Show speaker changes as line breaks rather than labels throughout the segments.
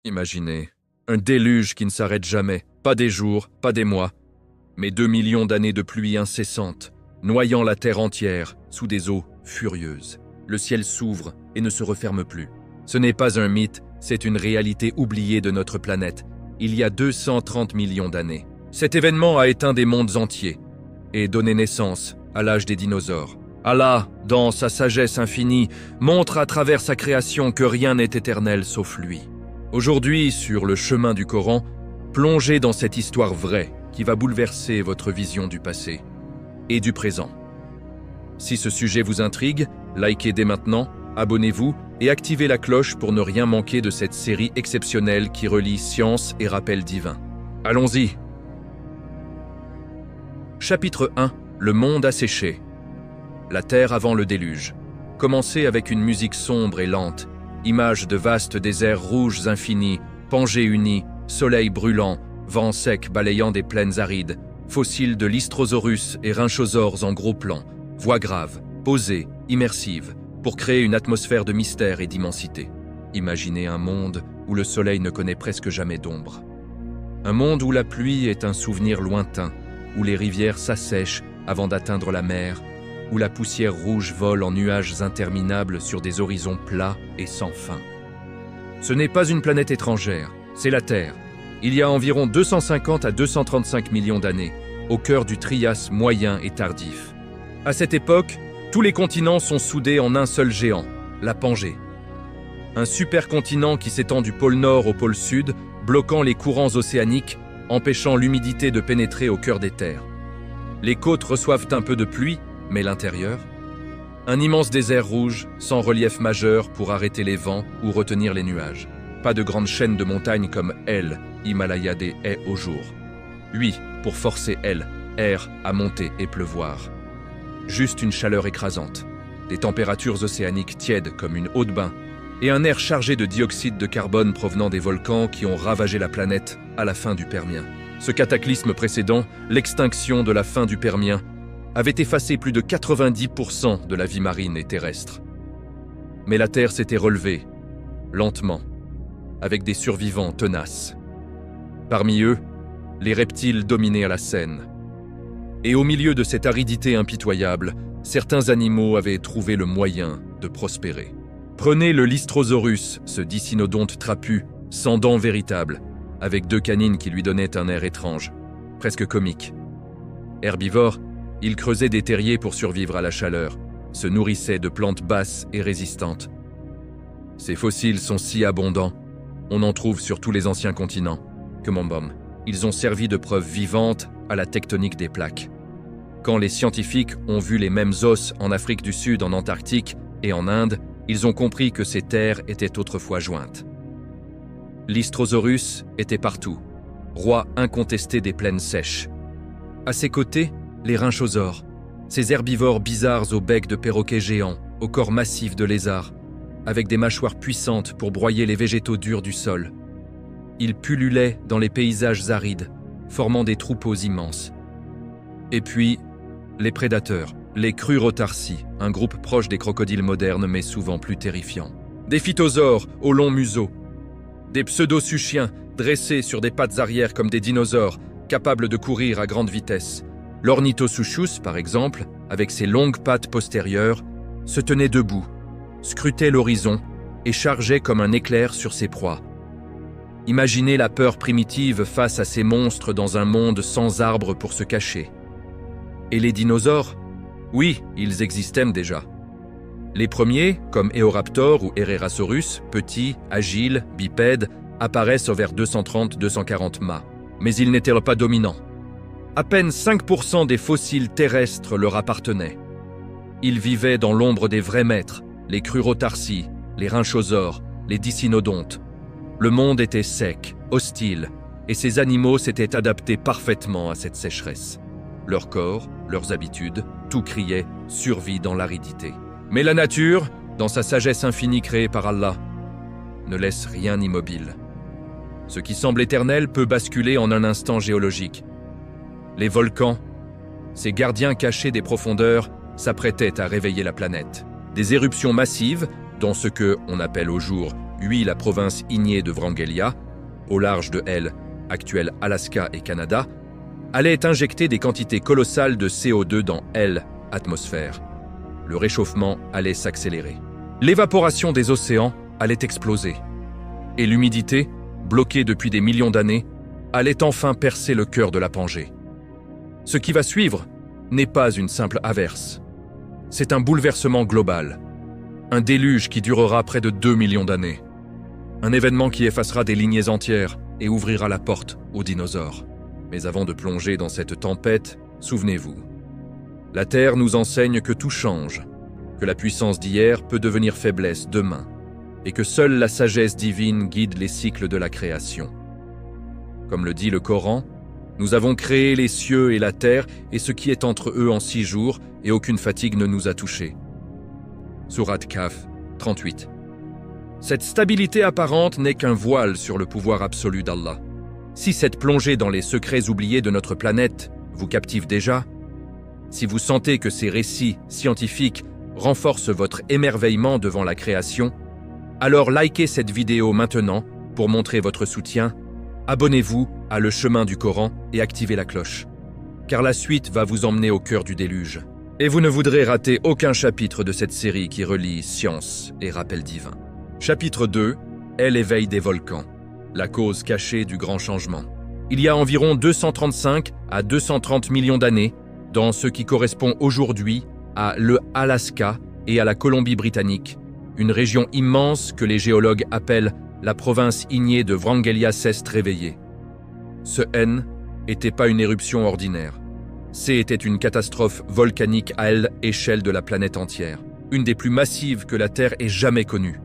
Imaginez, un déluge qui ne s'arrête jamais, pas des jours, pas des mois, mais 2 millions d'années de pluie incessante, noyant la Terre entière sous des eaux furieuses. Le ciel s'ouvre et ne se referme plus. Ce n'est pas un mythe, c'est une réalité oubliée de notre planète, il y a 230 millions d'années. Cet événement a éteint des mondes entiers et donné naissance à l'âge des dinosaures. Allah, dans sa sagesse infinie, montre à travers sa création que rien n'est éternel sauf lui. Aujourd'hui, sur le chemin du Coran, plongez dans cette histoire vraie qui va bouleverser votre vision du passé et du présent. Si ce sujet vous intrigue, likez dès maintenant, abonnez-vous et activez la cloche pour ne rien manquer de cette série exceptionnelle qui relie science et rappel divin. Allons-y. Chapitre 1. Le monde asséché. La Terre avant le déluge. Commencez avec une musique sombre et lente, image de vastes déserts rouges infinis, Pangées unies, soleil brûlant, vent sec balayant des plaines arides, fossiles de l'Istrosaurus et Rhynchosaures en gros plan, voix grave, posée, immersive, pour créer une atmosphère de mystère et d'immensité. Imaginez un monde où le soleil ne connaît presque jamais d'ombre. Un monde où la pluie est un souvenir lointain, où les rivières s'assèchent avant d'atteindre la mer, où la poussière rouge vole en nuages interminables sur des horizons plats et sans fin. Ce n'est pas une planète étrangère, c'est la Terre. Il y a environ 250 à 235 millions d'années, au cœur du Trias moyen et tardif. À cette époque, tous les continents sont soudés en un seul géant, la Pangée. Un supercontinent qui s'étend du pôle Nord au pôle Sud, bloquant les courants océaniques, empêchant l'humidité de pénétrer au cœur des terres. Les côtes reçoivent un peu de pluie, mais l'intérieur? Un immense désert rouge, sans relief majeur pour arrêter les vents ou retenir les nuages. Pas de grandes chaînes de montagnes comme El, Himalaya des haies au jour. Oui, pour forcer El, air à monter et pleuvoir. Juste une chaleur écrasante, des températures océaniques tièdes comme une eau de bain, et un air chargé de dioxyde de carbone provenant des volcans qui ont ravagé la planète à la fin du Permien. Ce cataclysme précédent, l'extinction de la fin du Permien, avait effacé plus de 90% de la vie marine et terrestre. Mais la Terre s'était relevée, lentement, avec des survivants tenaces. Parmi eux, les reptiles dominaient la scène. Et au milieu de cette aridité impitoyable, certains animaux avaient trouvé le moyen de prospérer. Prenez le Lystrosaurus, ce dicynodonte trapu, sans dents véritables, avec 2 canines qui lui donnaient un air étrange, presque comique. Herbivore, il creusait des terriers pour survivre à la chaleur, se nourrissait de plantes basses et résistantes. Ces fossiles sont si abondants, on en trouve sur tous les anciens continents, que ils ont servi de preuve vivante à la tectonique des plaques. Quand les scientifiques ont vu les mêmes os en Afrique du Sud, en Antarctique et en Inde, ils ont compris que ces terres étaient autrefois jointes. Lystrosaurus était partout, roi incontesté des plaines sèches. À ses côtés, les Rhynchosaures, ces herbivores bizarres au bec de perroquets géants, au corps massif de lézards, avec des mâchoires puissantes pour broyer les végétaux durs du sol. Ils pullulaient dans les paysages arides, formant des troupeaux immenses. Et puis, les prédateurs, les Crurotarsi, un groupe proche des crocodiles modernes mais souvent plus terrifiants. Des phytosaures au long museau, des pseudosuchiens dressés sur des pattes arrière comme des dinosaures, capables de courir à grande vitesse. L'Ornithosuchus, par exemple, avec ses longues pattes postérieures, se tenait debout, scrutait l'horizon et chargeait comme un éclair sur ses proies. Imaginez la peur primitive face à ces monstres dans un monde sans arbres pour se cacher. Et les dinosaures? Oui, ils existaient déjà. Les premiers, comme Eoraptor ou Herrerasaurus, petits, agiles, bipèdes, apparaissent vers 230-240 mâts. Mais ils n'étaient pas dominants. À peine 5% des fossiles terrestres leur appartenaient. Ils vivaient dans l'ombre des vrais maîtres, les Crurotarsi, les Rhynchosaures, les Dicynodontes. Le monde était sec, hostile, et ces animaux s'étaient adaptés parfaitement à cette sécheresse. Leur corps, leurs habitudes, tout criait « survie dans l'aridité ». Mais la nature, dans sa sagesse infinie créée par Allah, ne laisse rien immobile. Ce qui semble éternel peut basculer en un instant géologique. Les volcans, ces gardiens cachés des profondeurs, s'apprêtaient à réveiller la planète. Des éruptions massives, dont ce que on appelle au jour la province ignée de Wrangélia, au large de L, actuel Alaska et Canada, allait injecter des quantités colossales de CO2 dans L, atmosphère. Le réchauffement allait s'accélérer. L'évaporation des océans allait exploser. Et l'humidité, bloquée depuis des millions d'années, allait enfin percer le cœur de la Pangée. Ce qui va suivre n'est pas une simple averse. C'est un bouleversement global. Un déluge qui durera près de 2 millions d'années. Un événement qui effacera des lignées entières et ouvrira la porte aux dinosaures. Mais avant de plonger dans cette tempête, souvenez-vous. La Terre nous enseigne que tout change, que la puissance d'hier peut devenir faiblesse demain, et que seule la sagesse divine guide les cycles de la création. Comme le dit le Coran, nous avons créé les cieux et la terre et ce qui est entre eux en 6 jours, et aucune fatigue ne nous a touchés. Sourate Kahf 38. Cette stabilité apparente n'est qu'un voile sur le pouvoir absolu d'Allah. Si cette plongée dans les secrets oubliés de notre planète vous captive déjà, si vous sentez que ces récits scientifiques renforcent votre émerveillement devant la création, alors likez cette vidéo maintenant pour montrer votre soutien, abonnez-vous à Le Chemin du Coran et activez la cloche, car la suite va vous emmener au cœur du déluge. Et vous ne voudrez rater aucun chapitre de cette série qui relie science et rappel divin. Chapitre 2, l'éveil des volcans, la cause cachée du grand changement. Il y a environ 235 à 230 millions d'années, dans ce qui correspond aujourd'hui à le Alaska et à la Colombie-Britannique, une région immense que les géologues appellent la province ignée de Wrangélia s'est réveillée. Ce N n'était pas une éruption ordinaire. C était une catastrophe volcanique à l'échelle de la planète entière, une des plus massives que la Terre ait jamais connue.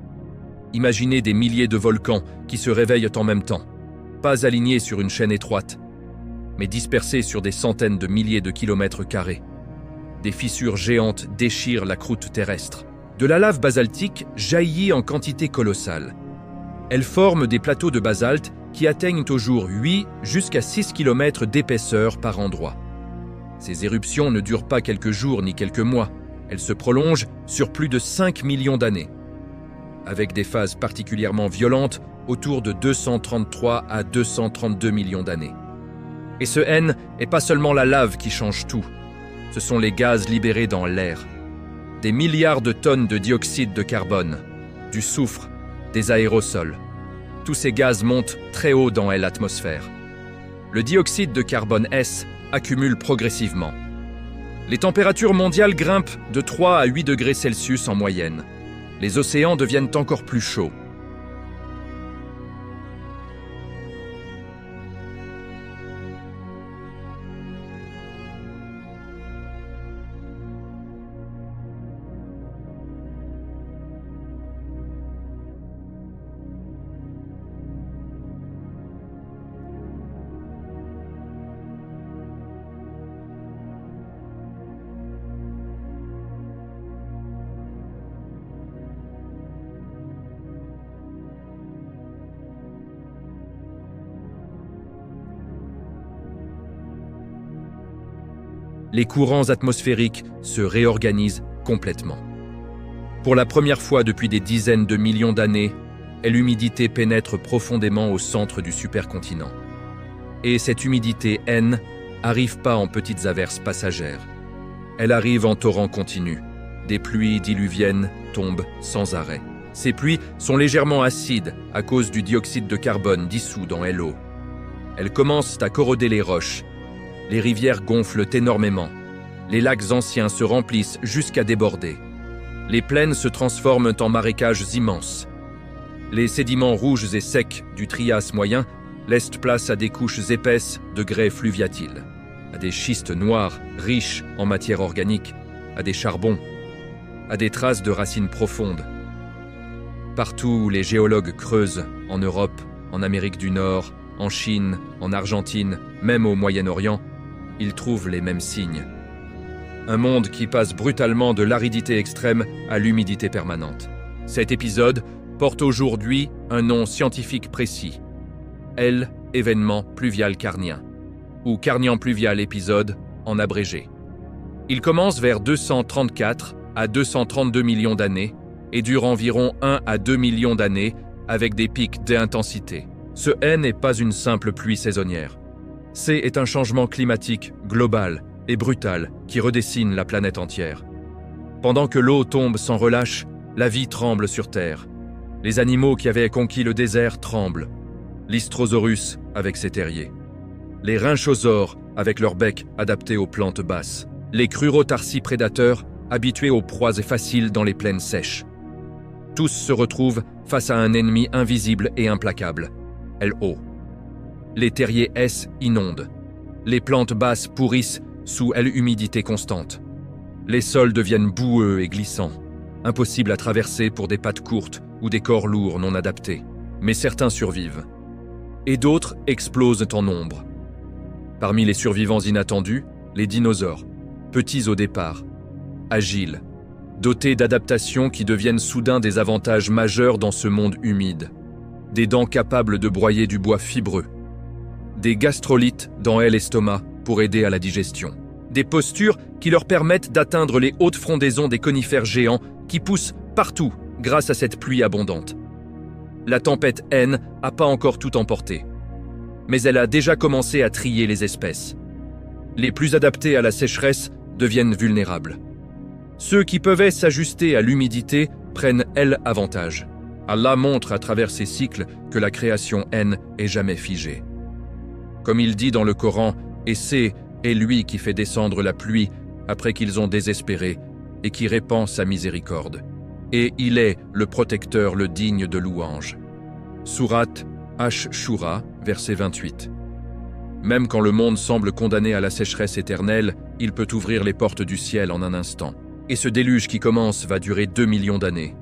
Imaginez des milliers de volcans qui se réveillent en même temps, pas alignés sur une chaîne étroite, mais dispersés sur des centaines de milliers de kilomètres carrés. Des fissures géantes déchirent la croûte terrestre. De la lave basaltique jaillit en quantité colossale. Elle forme des plateaux de basalte qui atteignent au jour 8 jusqu'à 6 km d'épaisseur par endroit. Ces éruptions ne durent pas quelques jours ni quelques mois, elles se prolongent sur plus de 5 millions d'années, avec des phases particulièrement violentes autour de 233 à 232 millions d'années. Et ce N n'est pas seulement la lave qui change tout, ce sont les gaz libérés dans l'air. Des milliards de tonnes de dioxyde de carbone, du soufre, des aérosols. Tous ces gaz montent très haut dans l'atmosphère. Le dioxyde de carbone S accumule progressivement. Les températures mondiales grimpent de 3 à 8 degrés Celsius en moyenne. Les océans deviennent encore plus chauds. Les courants atmosphériques se réorganisent complètement. Pour la première fois depuis des dizaines de millions d'années, l'humidité pénètre profondément au centre du supercontinent. Et cette humidité N n'arrive pas en petites averses passagères. Elle arrive en torrents continus. Des pluies diluviennes tombent sans arrêt. Ces pluies sont légèrement acides à cause du dioxyde de carbone dissous dans l'eau. Elles commencent à corroder les roches. Les rivières gonflent énormément. Les lacs anciens se remplissent jusqu'à déborder. Les plaines se transforment en marécages immenses. Les sédiments rouges et secs du Trias moyen laissent place à des couches épaisses de grès fluviatiles, à des schistes noirs riches en matière organique, à des charbons, à des traces de racines profondes. Partout où les géologues creusent, en Europe, en Amérique du Nord, en Chine, en Argentine, même au Moyen-Orient, ils trouvent les mêmes signes. Un monde qui passe brutalement de l'aridité extrême à l'humidité permanente. Cet épisode porte aujourd'hui un nom scientifique précis. Événement pluvial carnien, ou Carnian pluvial épisode en abrégé. Il commence vers 234 à 232 millions d'années et dure environ 1 à 2 millions d'années avec des pics d'intensité. Ce N n'est pas une simple pluie saisonnière. C est un changement climatique global et brutal qui redessine la planète entière. Pendant que l'eau tombe sans relâche, la vie tremble sur Terre. Les animaux qui avaient conquis le désert tremblent. L'Istrosaurus avec ses terriers. Les rhinchosaures avec leur bec adapté aux plantes basses. Les crurotarsi prédateurs habitués aux proies faciles dans les plaines sèches. Tous se retrouvent face à un ennemi invisible et implacable, LO. Les terriers S inondent. Les plantes basses pourrissent sous l'humidité constante. Les sols deviennent boueux et glissants, impossibles à traverser pour des pattes courtes ou des corps lourds non adaptés. Mais certains survivent. Et d'autres explosent en nombre. Parmi les survivants inattendus, les dinosaures, petits au départ, agiles, dotés d'adaptations qui deviennent soudain des avantages majeurs dans ce monde humide. Des dents capables de broyer du bois fibreux. Des gastrolites dans l'estomac pour aider à la digestion. Des postures qui leur permettent d'atteindre les hautes frondaisons des conifères géants qui poussent partout grâce à cette pluie abondante. La tempête N n'a pas encore tout emporté, mais elle a déjà commencé à trier les espèces. Les plus adaptés à la sécheresse deviennent vulnérables. Ceux qui peuvent s'ajuster à l'humidité prennent avantage. Allah montre à travers ces cycles que la création N est jamais figée. Comme il dit dans le Coran, et c'est lui qui fait descendre la pluie après qu'ils ont désespéré et qui répand sa miséricorde. Et il est le protecteur, le digne de louange. Sourate Ash-Shura, verset 28. Même quand le monde semble condamné à la sécheresse éternelle, il peut ouvrir les portes du ciel en un instant. Et ce déluge qui commence va durer 2 millions d'années.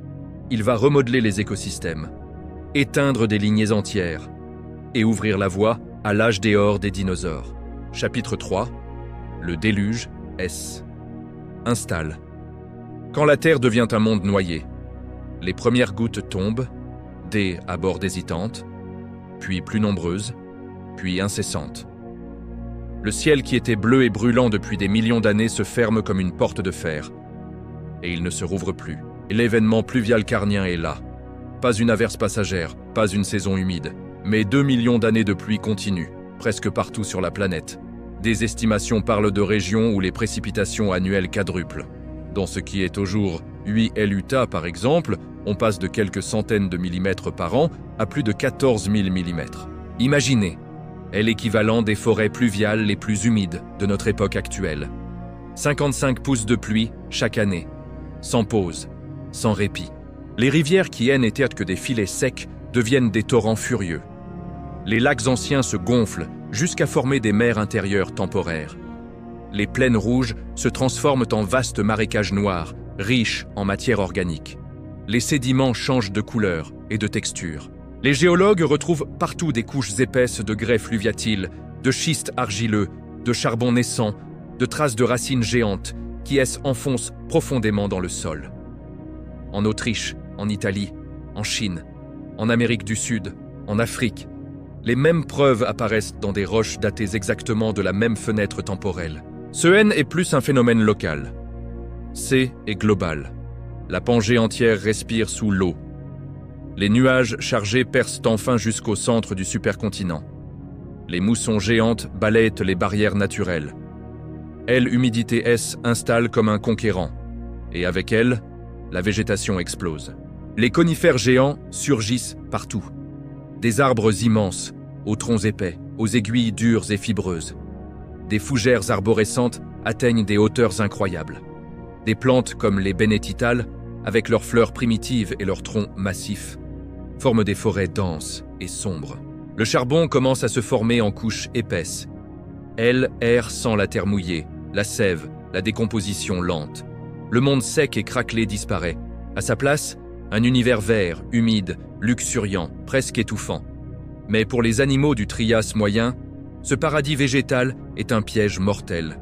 Il va remodeler les écosystèmes, éteindre des lignées entières et ouvrir la voie à l'âge d'or des dinosaures. Chapitre 3. Le déluge S. Installe. Quand la Terre devient un monde noyé, les premières gouttes tombent, des abords hésitantes, puis plus nombreuses, puis incessantes. Le ciel qui était bleu et brûlant depuis des millions d'années se ferme comme une porte de fer, et il ne se rouvre plus. Et l'événement pluvial carnien est là. Pas une averse passagère, pas une saison humide, mais 2 millions d'années de pluie continue, presque partout sur la planète. Des estimations parlent de régions où les précipitations annuelles quadruplent. Dans ce qui est au jour 8 Utah par exemple, on passe de quelques centaines de millimètres par an à plus de 14 000 millimètres. Imaginez, est l'équivalent des forêts pluviales les plus humides de notre époque actuelle. 55 pouces de pluie chaque année, sans pause, sans répit. Les rivières qui n'étaient que des filets secs deviennent des torrents furieux. Les lacs anciens se gonflent jusqu'à former des mers intérieures temporaires. Les plaines rouges se transforment en vastes marécages noirs, riches en matière organique. Les sédiments changent de couleur et de texture. Les géologues retrouvent partout des couches épaisses de grès fluviatiles, de schistes argileux, de charbon naissant, de traces de racines géantes qui enfoncent profondément dans le sol. En Autriche, en Italie, en Chine, en Amérique du Sud, en Afrique, les mêmes preuves apparaissent dans des roches datées exactement de la même fenêtre temporelle. Ce N est plus un phénomène local. C est global. La Pangée entière respire sous l'eau. Les nuages chargés percent enfin jusqu'au centre du supercontinent. Les moussons géantes balayent les barrières naturelles. L'humidité S installe comme un conquérant, et avec elle, la végétation explose. Les conifères géants surgissent partout. Des arbres immenses, aux troncs épais, aux aiguilles dures et fibreuses. Des fougères arborescentes atteignent des hauteurs incroyables. Des plantes comme les bénétitales, avec leurs fleurs primitives et leurs troncs massifs, forment des forêts denses et sombres. Le charbon commence à se former en couches épaisses. Elle erre sans la terre mouillée, la sève, la décomposition lente. Le monde sec et craquelé disparaît. À sa place, un univers vert, humide, luxuriant, presque étouffant. Mais pour les animaux du Trias moyen, ce paradis végétal est un piège mortel.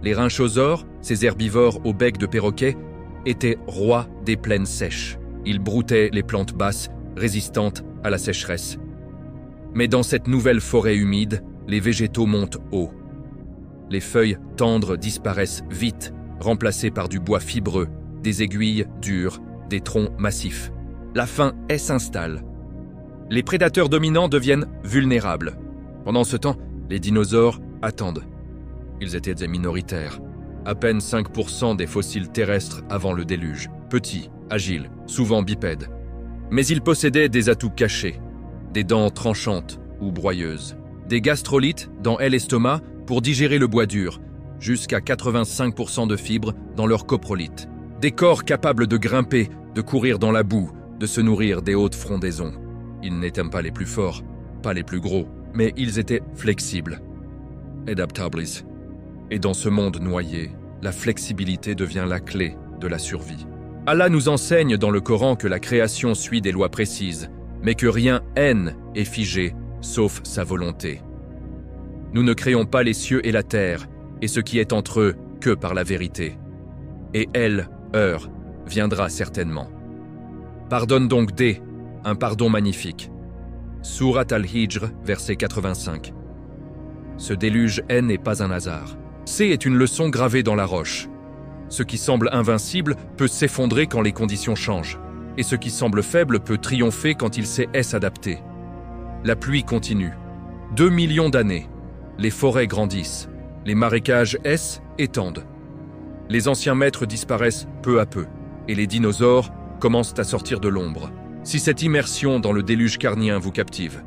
Les rhinchosaures, ces herbivores au bec de perroquet, étaient rois des plaines sèches. Ils broutaient les plantes basses, résistantes à la sécheresse. Mais dans cette nouvelle forêt humide, les végétaux montent haut. Les feuilles tendres disparaissent vite, remplacées par du bois fibreux, des aiguilles dures, des troncs massifs. La faim s'installe. Les prédateurs dominants deviennent vulnérables. Pendant ce temps, les dinosaures attendent. Ils étaient minoritaires. À peine 5% des fossiles terrestres avant le déluge. Petits, agiles, souvent bipèdes. Mais ils possédaient des atouts cachés. Des dents tranchantes ou broyeuses. Des gastrolites dans l'estomac pour digérer le bois dur, jusqu'à 85% de fibres dans leur coprolite. Des corps capables de grimper, de courir dans la boue, de se nourrir des hautes frondaisons. Ils n'étaient pas les plus forts, pas les plus gros, mais ils étaient flexibles. Adaptables. Et dans ce monde noyé, la flexibilité devient la clé de la survie. Allah nous enseigne dans le Coran que la création suit des lois précises, mais que rien est figé, sauf sa volonté. Nous ne créons pas les cieux et la terre, et ce qui est entre eux, que par la vérité. Et elle, heure, viendra certainement. Pardonne donc un pardon magnifique. Surat al-Hijr, verset 85. Ce déluge n'est pas un hasard. Est une leçon gravée dans la roche. Ce qui semble invincible peut s'effondrer quand les conditions changent, et ce qui semble faible peut triompher quand il sait s'adapter. La pluie continue. 2 millions d'années. Les forêts grandissent. Les marécages étendent. Les anciens maîtres disparaissent peu à peu, et les dinosaures commencent à sortir de l'ombre. Si cette immersion dans le déluge carnien vous captive,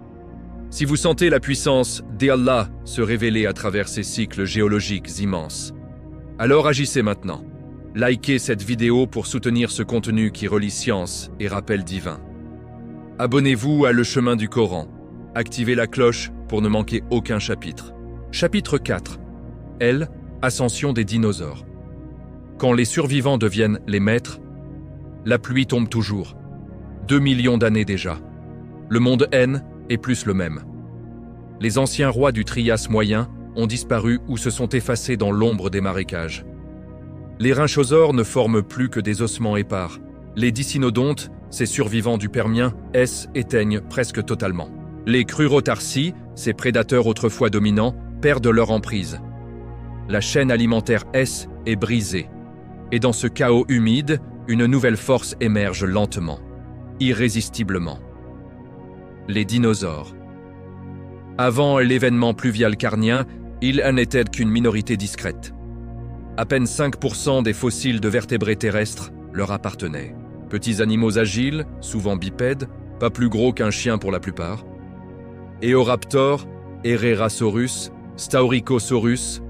si vous sentez la puissance d'Allah se révéler à travers ces cycles géologiques immenses, alors agissez maintenant. Likez cette vidéo pour soutenir ce contenu qui relie science et rappel divin. Abonnez-vous à Le Chemin du Coran. Activez la cloche pour ne manquer aucun chapitre. Chapitre 4. Ascension des dinosaures. Quand les survivants deviennent les maîtres, la pluie tombe toujours. 2 millions d'années déjà. Le monde est plus le même. Les anciens rois du Trias moyen ont disparu ou se sont effacés dans l'ombre des marécages. Les rhinchosaures ne forment plus que des ossements épars. Les dicynodontes, ces survivants du Permien, éteignent presque totalement. Les crurotarsi, ces prédateurs autrefois dominants, perdent leur emprise. La chaîne alimentaire est brisée. Et dans ce chaos humide, une nouvelle force émerge lentement, irrésistiblement. Les dinosaures. Avant l'événement pluvial carnien, ils n'étaient qu'une minorité discrète. À peine 5% des fossiles de vertébrés terrestres leur appartenaient. Petits animaux agiles, souvent bipèdes, pas plus gros qu'un chien pour la plupart. Eoraptor, Herrerasaurus, Staurikosaurus,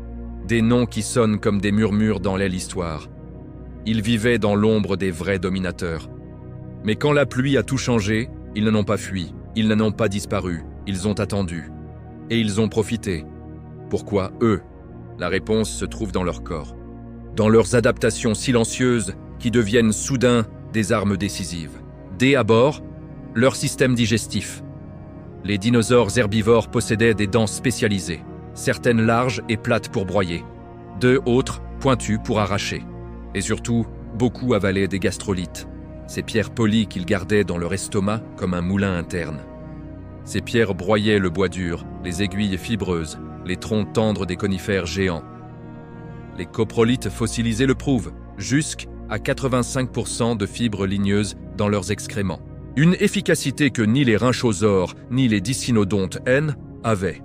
des noms qui sonnent comme des murmures dans l'histoire. Ils vivaient dans l'ombre des vrais dominateurs. Mais quand la pluie a tout changé, ils n'en ont pas fui, ils n'en ont pas disparu, ils ont attendu. Et ils ont profité. Pourquoi eux? La réponse se trouve dans leur corps. Dans leurs adaptations silencieuses qui deviennent soudain des armes décisives. Dès à bord, leur système digestif. Les dinosaures herbivores possédaient des dents spécialisées, certaines larges et plates pour broyer, autres pointues pour arracher. Et surtout, beaucoup avalaient des gastrolites, ces pierres polies qu'ils gardaient dans leur estomac comme un moulin interne. Ces pierres broyaient le bois dur, les aiguilles fibreuses, les troncs tendres des conifères géants. Les coprolites fossilisés le prouvent, jusqu'à 85% de fibres ligneuses dans leurs excréments. Une efficacité que ni les rhinchosaures ni les dicynodontes avaient.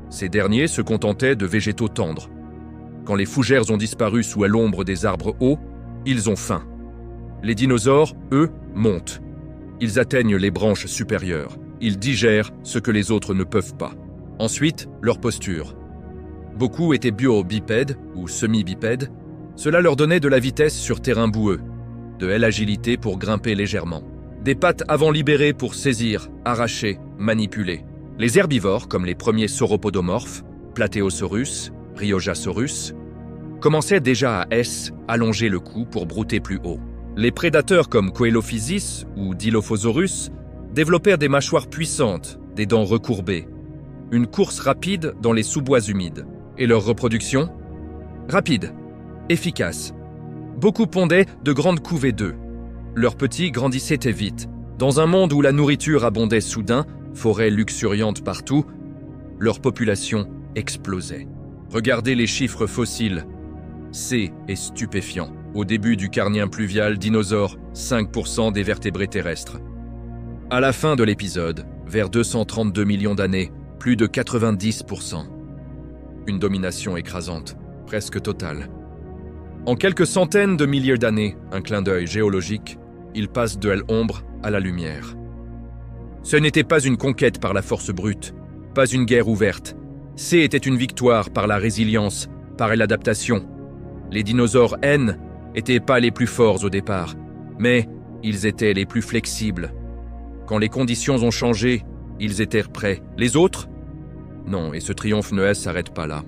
Ces derniers se contentaient de végétaux tendres. Quand les fougères ont disparu sous l'ombre des arbres hauts, ils ont faim. Les dinosaures, eux, montent. Ils atteignent les branches supérieures. Ils digèrent ce que les autres ne peuvent pas. Ensuite, leur posture. Beaucoup étaient bio-bipèdes ou semi-bipèdes. Cela leur donnait de la vitesse sur terrain boueux, de l'agilité pour grimper légèrement, des pattes avant libérées pour saisir, arracher, manipuler. Les herbivores, comme les premiers sauropodomorphes, Plateosaurus, Rhyojasaurus, commençaient déjà à allonger le cou pour brouter plus haut. Les prédateurs comme Coelophysis ou Dilophosaurus développèrent des mâchoires puissantes, des dents recourbées, une course rapide dans les sous-bois humides. Et leur reproduction? Rapide, efficace. Beaucoup pondaient de grandes couvées d'œufs. Leurs petits grandissaient vite. Dans un monde où la nourriture abondait soudain, forêts luxuriantes partout, leur population explosait. Regardez les chiffres fossiles. C'est stupéfiant. Au début du Carnien pluvial, dinosaures, 5% des vertébrés terrestres. À la fin de l'épisode, vers 232 millions d'années, plus de 90%. Une domination écrasante, presque totale. En quelques centaines de milliers d'années, un clin d'œil géologique, il passe de l'ombre à la lumière. Ce n'était pas une conquête par la force brute, pas une guerre ouverte. C'était une victoire par la résilience, par l'adaptation. Les dinosaures N n'étaient pas les plus forts au départ, mais ils étaient les plus flexibles. Quand les conditions ont changé, ils étaient prêts. Les autres? Non, et ce triomphe ne s'arrête pas là.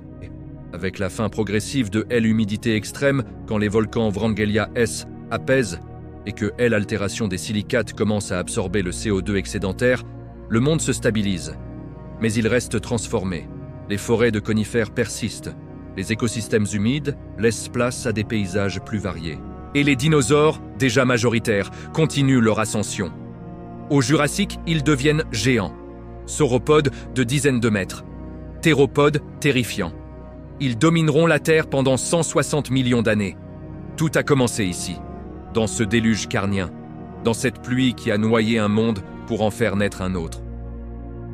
Avec la fin progressive de l'humidité extrême, quand les volcans Wrangellia S apaisent et que l'altération des silicates commence à absorber le CO2 excédentaire, le monde se stabilise. Mais il reste transformé. Les forêts de conifères persistent. Les écosystèmes humides laissent place à des paysages plus variés. Et les dinosaures, déjà majoritaires, continuent leur ascension. Au Jurassique, ils deviennent géants. Sauropodes de dizaines de mètres. Théropodes terrifiants. Ils domineront la Terre pendant 160 millions d'années. Tout a commencé ici, dans ce déluge carnien, dans cette pluie qui a noyé un monde pour en faire naître un autre.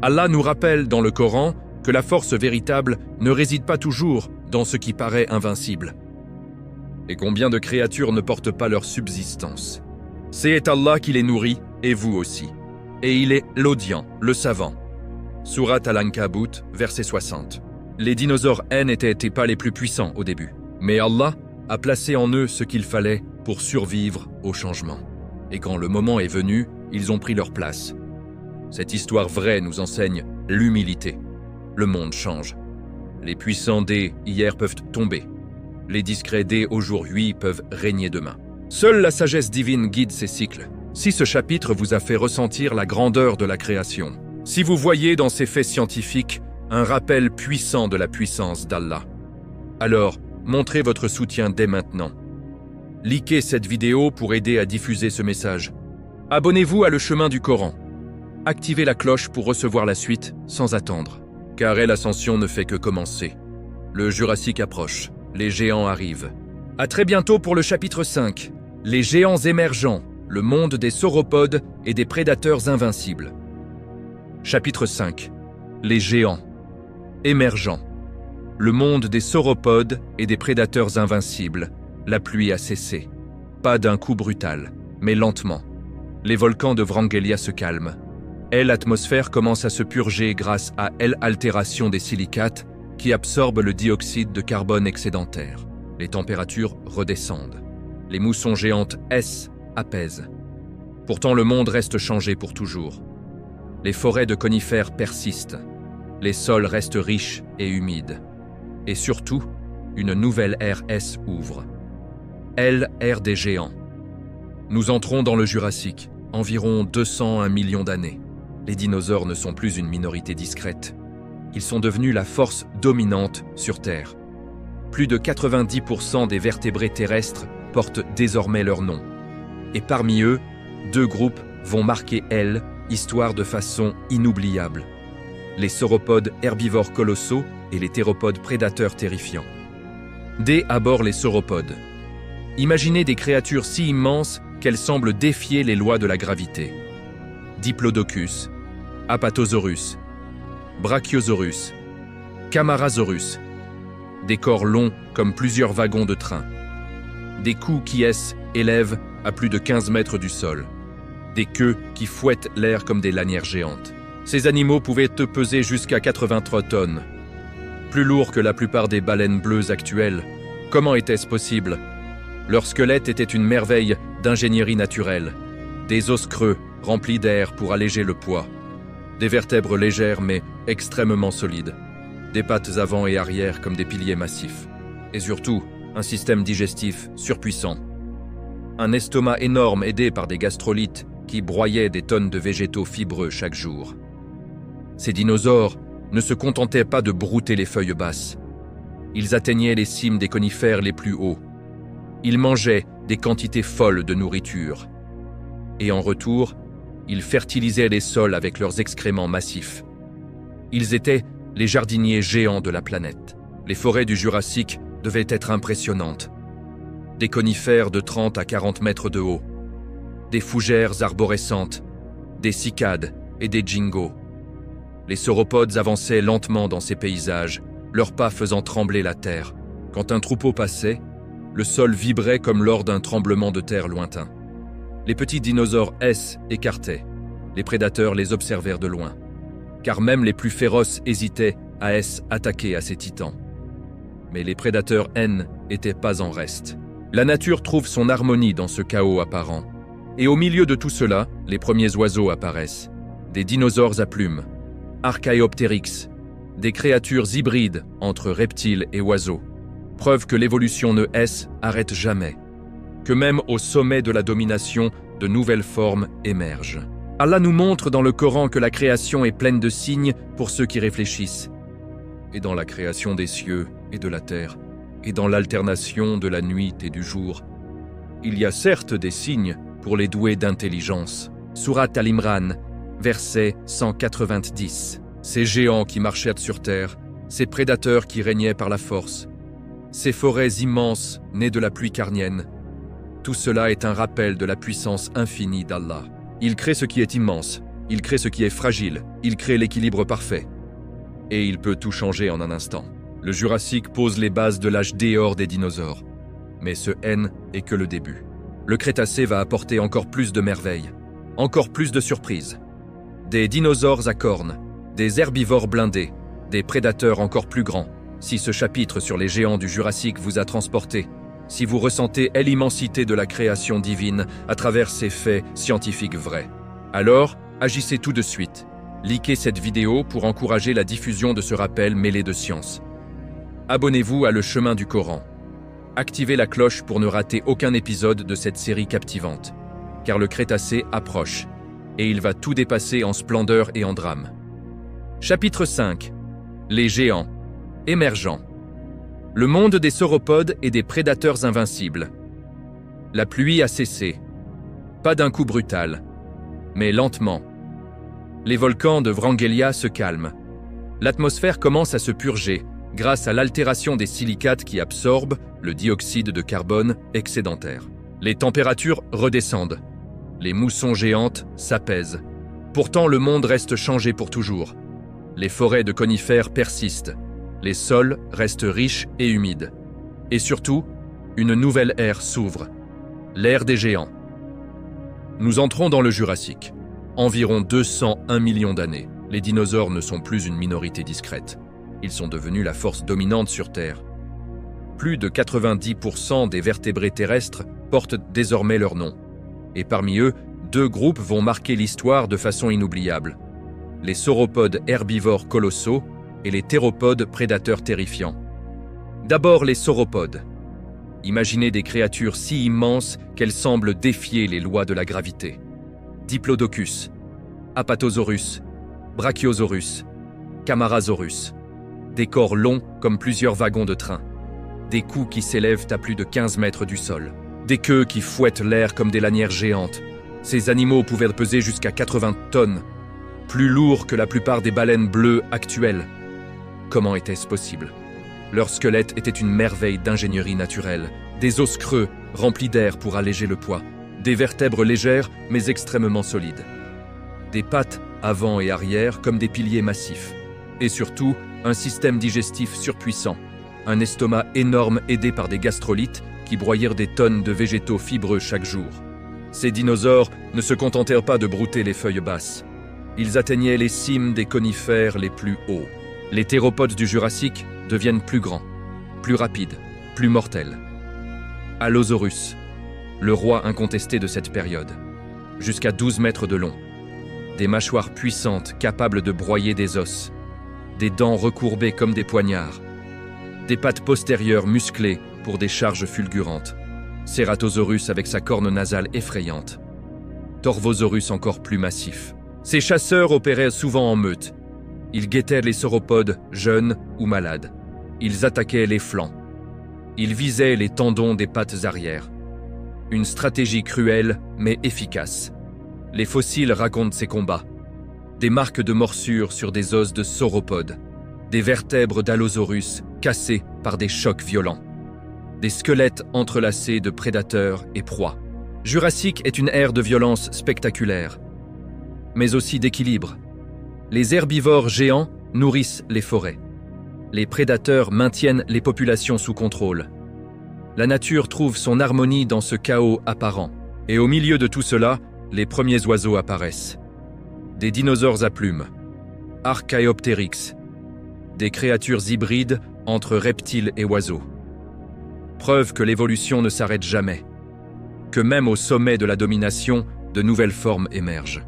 Allah nous rappelle dans le Coran que la force véritable ne réside pas toujours dans ce qui paraît invincible. Et combien de créatures ne portent pas leur subsistance? C'est Allah qui les nourrit, et vous aussi. Et il est l'audient, le savant. Surat Al-Ankabut, verset 60. Les dinosaures N n'étaient pas les plus puissants au début, mais Allah a placé en eux ce qu'il fallait pour survivre au changement. Et quand le moment est venu, ils ont pris leur place. Cette histoire vraie nous enseigne l'humilité. Le monde change. Les puissants dés hier peuvent tomber. Les discrets dés aujourd'hui peuvent régner demain. Seule la sagesse divine guide ces cycles. Si ce chapitre vous a fait ressentir la grandeur de la création, si vous voyez dans ces faits scientifiques un rappel puissant de la puissance d'Allah, alors montrez votre soutien dès maintenant. Likez cette vidéo pour aider à diffuser ce message. Abonnez-vous à Le Chemin du Coran. Activez la cloche pour recevoir la suite sans attendre. Car l'ascension ne fait que commencer. Le Jurassique approche. Les géants arrivent. À très bientôt pour le chapitre 5. Les géants émergents, le monde des sauropodes et des prédateurs invincibles. Chapitre 5. Les géants émergents. Le monde des sauropodes et des prédateurs invincibles. La pluie a cessé. Pas d'un coup brutal, mais lentement. Les volcans de Wrangellia se calment. L'atmosphère commence à se purger grâce à l'altération des silicates qui absorbent le dioxyde de carbone excédentaire. Les températures redescendent. Les moussons géantes S apaisent. Pourtant, le monde reste changé pour toujours. Les forêts de conifères persistent. Les sols restent riches et humides. Et surtout, une nouvelle ère S ouvre. L'ère des géants. Nous entrons dans le Jurassique, environ 201 millions d'années. Les dinosaures ne sont plus une minorité discrète. Ils sont devenus la force dominante sur Terre. Plus de 90% des vertébrés terrestres portent désormais leur nom. Et parmi eux, 2 groupes vont marquer l'histoire de façon inoubliable. Les sauropodes herbivores colossaux et les théropodes prédateurs terrifiants. Dès à bord les sauropodes. Imaginez des créatures si immenses qu'elles semblent défier les lois de la gravité. Diplodocus, Apatosaurus, Brachiosaurus, Camarasaurus. Des corps longs comme plusieurs wagons de train. Des coups qui élèvent à plus de 15 mètres du sol. Des queues qui fouettent l'air comme des lanières géantes. Ces animaux pouvaient peser jusqu'à 83 tonnes. Plus lourds que la plupart des baleines bleues actuelles. Comment était-ce possible? Leur squelette était une merveille d'ingénierie naturelle. Des os creux remplis d'air pour alléger le poids. Des vertèbres légères mais extrêmement solides. Des pattes avant et arrière comme des piliers massifs. Et surtout, un système digestif surpuissant. Un estomac énorme aidé par des gastrolites qui broyaient des tonnes de végétaux fibreux chaque jour. Ces dinosaures ne se contentaient pas de brouter les feuilles basses. Ils atteignaient les cimes des conifères les plus hauts. Ils mangeaient des quantités folles de nourriture. Et en retour, ils fertilisaient les sols avec leurs excréments massifs. Ils étaient les jardiniers géants de la planète. Les forêts du Jurassique devaient être impressionnantes. Des conifères de 30 à 40 mètres de haut. Des fougères arborescentes. des cicades et des jingos. Les sauropodes avançaient lentement dans ces paysages, leurs pas faisant trembler la terre. Quand un troupeau passait, le sol vibrait comme lors d'un tremblement de terre lointain. Les petits dinosaures S écartaient. Les prédateurs les observèrent de loin. Car même les plus féroces hésitaient à attaquer à ces titans. Mais les prédateurs N n'étaient pas en reste. La nature trouve son harmonie dans ce chaos apparent. Et au milieu de tout cela, les premiers oiseaux apparaissent. Des dinosaures à plumes, Archaeopteryx, des créatures hybrides entre reptiles et oiseaux. Preuve que l'évolution ne arrête jamais. Que même au sommet de la domination, de nouvelles formes émergent. Allah nous montre dans le Coran que la création est pleine de signes pour ceux qui réfléchissent. Et dans la création des cieux et de la terre, et dans l'alternation de la nuit et du jour, il y a certes des signes pour les doués d'intelligence. Sourate Al-Imran, verset 190. Ces géants qui marchaient sur terre, ces prédateurs qui régnaient par la force, ces forêts immenses nées de la pluie carnienne, tout cela est un rappel de la puissance infinie d'Allah. Il crée ce qui est immense, il crée ce qui est fragile, il crée l'équilibre parfait. Et il peut tout changer en un instant. Le Jurassique pose les bases de l'âge d'or des dinosaures. Mais ce N est que le début. Le Crétacé va apporter encore plus de merveilles, encore plus de surprises. Des dinosaures à cornes, des herbivores blindés, des prédateurs encore plus grands. Si ce chapitre sur les géants du Jurassique vous a transporté, si vous ressentez l'immensité de la création divine à travers ces faits scientifiques vrais, alors agissez tout de suite. Likez cette vidéo pour encourager la diffusion de ce rappel mêlé de science. Abonnez-vous à Le Chemin du Coran. Activez la cloche pour ne rater aucun épisode de cette série captivante, car le Crétacé approche, et il va tout dépasser en splendeur et en drame. Chapitre 5. Les géants. Émergents. Le monde des sauropodes et des prédateurs invincibles. La pluie a cessé. Pas d'un coup brutal, mais lentement. Les volcans de Wrangelia se calment. L'atmosphère commence à se purger grâce à l'altération des silicates qui absorbent le dioxyde de carbone excédentaire. Les températures redescendent. Les moussons géantes s'apaisent. Pourtant, le monde reste changé pour toujours. Les forêts de conifères persistent. Les sols restent riches et humides. Et surtout, une nouvelle ère s'ouvre. L'ère des géants. Nous entrons dans le Jurassique. Environ 201 millions d'années. Les dinosaures ne sont plus une minorité discrète. Ils sont devenus la force dominante sur Terre. Plus de 90% des vertébrés terrestres portent désormais leur nom. Et parmi eux, 2 groupes vont marquer l'histoire de façon inoubliable. Les sauropodes herbivores colossaux et les théropodes prédateurs terrifiants. D'abord les sauropodes. Imaginez des créatures si immenses qu'elles semblent défier les lois de la gravité. Diplodocus, Apatosaurus, Brachiosaurus, Camarasaurus. Des corps longs comme plusieurs wagons de train. Des coups qui s'élèvent à plus de 15 mètres du sol. Des queues qui fouettent l'air comme des lanières géantes. Ces animaux pouvaient peser jusqu'à 80 tonnes, plus lourds que la plupart des baleines bleues actuelles. Comment était-ce possible? Leur squelette était une merveille d'ingénierie naturelle, des os creux remplis d'air pour alléger le poids, des vertèbres légères mais extrêmement solides, des pattes avant et arrière comme des piliers massifs, et surtout un système digestif surpuissant, un estomac énorme aidé par des gastrolites qui broyèrent des tonnes de végétaux fibreux chaque jour. Ces dinosaures ne se contentèrent pas de brouter les feuilles basses. Ils atteignaient les cimes des conifères les plus hauts. Les théropodes du Jurassique deviennent plus grands, plus rapides, plus mortels. Allosaurus, le roi incontesté de cette période, jusqu'à 12 mètres de long. Des mâchoires puissantes capables de broyer des os, des dents recourbées comme des poignards, des pattes postérieures musclées pour des charges fulgurantes. Ceratosaurus avec sa corne nasale effrayante. Torvosaurus encore plus massif. Ces chasseurs opéraient souvent en meute. Ils guettaient les sauropodes jeunes ou malades. Ils attaquaient les flancs. Ils visaient les tendons des pattes arrière. Une stratégie cruelle mais efficace. Les fossiles racontent ces combats. Des marques de morsures sur des os de sauropodes. Des vertèbres d'Allosaurus cassées par des chocs violents. Des squelettes entrelacés de prédateurs et proies. Jurassique est une ère de violence spectaculaire. mais aussi d'équilibre. Les herbivores géants nourrissent les forêts. Les prédateurs maintiennent les populations sous contrôle. La nature trouve son harmonie dans ce chaos apparent. Et au milieu de tout cela, les premiers oiseaux apparaissent. Des dinosaures à plumes, Archaeopteryx, des créatures hybrides entre reptiles et oiseaux. Preuve que l'évolution ne s'arrête jamais, que même au sommet de la domination, de nouvelles formes émergent.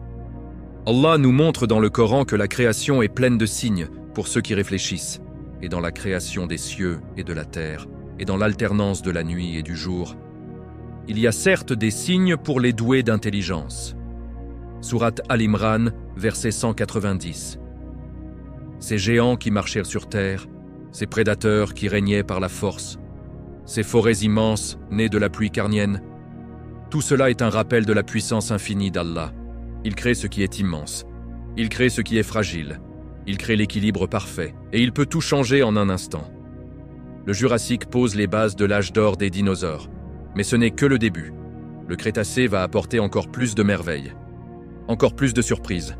Allah nous montre dans le Coran que la création est pleine de signes pour ceux qui réfléchissent, et dans la création des cieux et de la terre, et dans l'alternance de la nuit et du jour. Il y a certes des signes pour les doués d'intelligence. Sourate Al-Imran, verset 190. Ces géants qui marchèrent sur terre, ces prédateurs qui régnaient par la force, ces forêts immenses nées de la pluie carnienne, tout cela est un rappel de la puissance infinie d'Allah. Il crée ce qui est immense, il crée ce qui est fragile, il crée l'équilibre parfait, et il peut tout changer en un instant. Le Jurassique pose les bases de l'âge d'or des dinosaures, mais ce n'est que le début. Le Crétacé va apporter encore plus de merveilles, encore plus de surprises.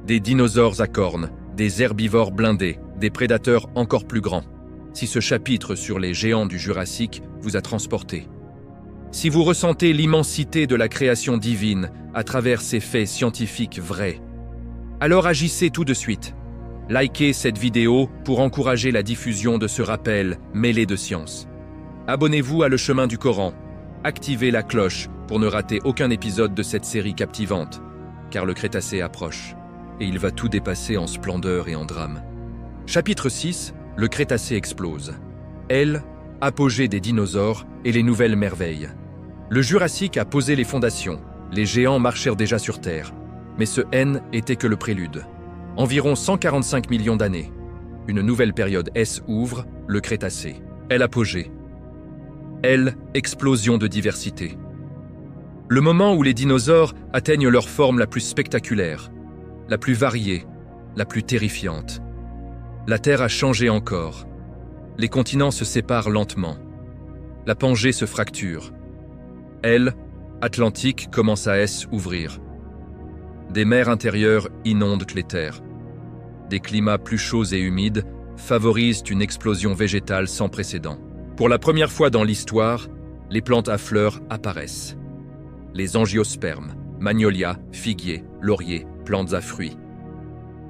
Des dinosaures à cornes, des herbivores blindés, des prédateurs encore plus grands. Si ce chapitre sur les géants du Jurassique vous a transporté, si vous ressentez l'immensité de la création divine à travers ces faits scientifiques vrais, alors agissez tout de suite. Likez cette vidéo pour encourager la diffusion de ce rappel mêlé de science. Abonnez-vous à Le Chemin du Coran. Activez la cloche pour ne rater aucun épisode de cette série captivante, car le Crétacé approche, et il va tout dépasser en splendeur et en drame. Chapitre 6, le Crétacé explose. Elle, apogée des dinosaures et les nouvelles merveilles. Le Jurassique a posé les fondations, les géants marchèrent déjà sur Terre, mais ce N était que le prélude. Environ 145 millions d'années. Une nouvelle période S ouvre, le Crétacé. Elle apogée. Elle, explosion de diversité. Le moment où les dinosaures atteignent leur forme la plus spectaculaire, la plus variée, la plus terrifiante. La Terre a changé encore. Les continents se séparent lentement. La Pangée se fracture. Elle, Atlantique, commence à s'ouvrir. Des mers intérieures inondent les terres. Des climats plus chauds et humides favorisent une explosion végétale sans précédent. Pour la première fois dans l'histoire, les plantes à fleurs apparaissent. Les angiospermes, magnolias, figuiers, lauriers, plantes à fruits.